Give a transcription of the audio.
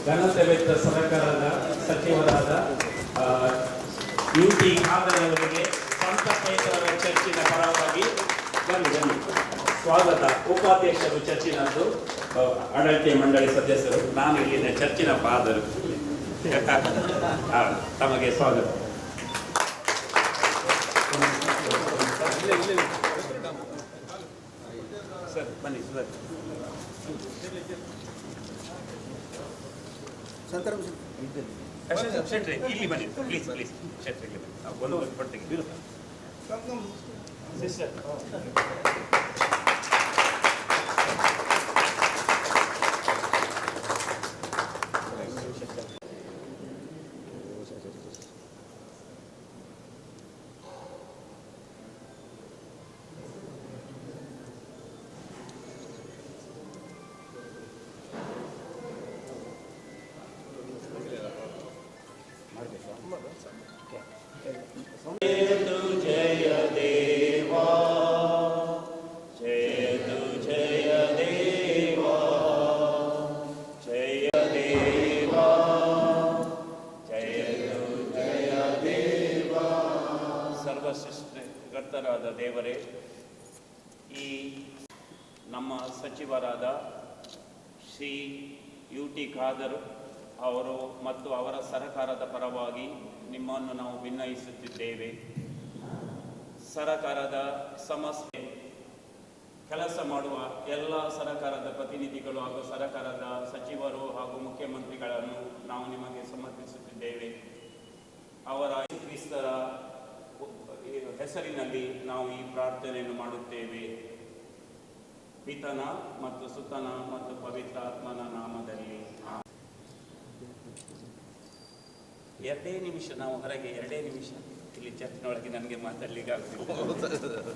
ಘನತೆ ವೆಚ್ಚ ಸರ್ಕಾರದ ಸಚಿವರಾದ UT ಖಾದರ್ ಅವರಿಗೆ ಸಂತಕೇತರ ಚರ್ಚಿನ ಪರವಾಗಿ ಬನ್ನಿ ಸ್ವಾಗತ. ಉಪಾಧ್ಯಕ್ಷರು ಚರ್ಚಿನದ್ದು, ಆಡಳಿತ ಮಂಡಳಿ ಸದಸ್ಯರು, ನಾನು ಇಲ್ಲಿನ ಚರ್ಚಿನ ಫಾದರು. ತಮಗೆ ಸ್ವಾಗತ. ಸರ್ ಬನ್ನಿ ಸರ್. ಶೆಟ್ರಿ ಇಲ್ಲಿ ಬನ್ನಿ ಪ್ಲೀಸ್ ಪ್ಲೀಸ್. ಶೆಟ್ರಿ ಇಲ್ಲಿ ಬನ್ನಿ. ಒಂದು ಪಟ್ಟಿಗೆ ಸಿಸ್ಟರ್ ಸರ್ವಸೃಷ್ಟಿಕರ್ತರಾದ ದೇವರೇ, ಈ ನಮ್ಮ ಸಚಿವರಾದ ಶ್ರೀ UT ಖಾದರ್ ಅವರು ಮತ್ತು ಅವರ ಸರಕಾರದ ಪರವಾಗಿ ನಿಮ್ಮನ್ನು ನಾವು ಭಿನ್ನಯಿಸುತ್ತಿದ್ದೇವೆ. ಸರಕಾರದ ಸಮಸ್ಯೆ ಕೆಲಸ ಮಾಡುವ ಎಲ್ಲ ಸರಕಾರದ ಪ್ರತಿನಿಧಿಗಳು ಹಾಗೂ ಸರಕಾರದ ಸಚಿವರು ಹಾಗೂ ಮುಖ್ಯಮಂತ್ರಿಗಳನ್ನು ನಾವು ನಿಮಗೆ ಸಮರ್ಪಿಸುತ್ತಿದ್ದೇವೆ. ಅವರ ಕ್ರಿಸ್ತರ ಹೆಸರಿನಲ್ಲಿ ನಾವು ಈ ಪ್ರಾರ್ಥನೆಯನ್ನು ಮಾಡುತ್ತೇವೆ. ಪಿತನ ಮತ್ತು ಸುತನ ಮತ್ತು ಪವಿತ್ರಾತ್ಮನ ನಾಮದಲ್ಲಿ. 2 ನಿಮಿಷ ನಾವು ಹೊರಗೆ 2 ನಿಮಿಷ ಇಲ್ಲಿ ಚರ್ಚಿನೊಳಗೆ ನನಗೆ ಮಾತಾಡ್ಲಿಕ್ಕೆ ಆಗುತ್ತಿಲ್ಲ.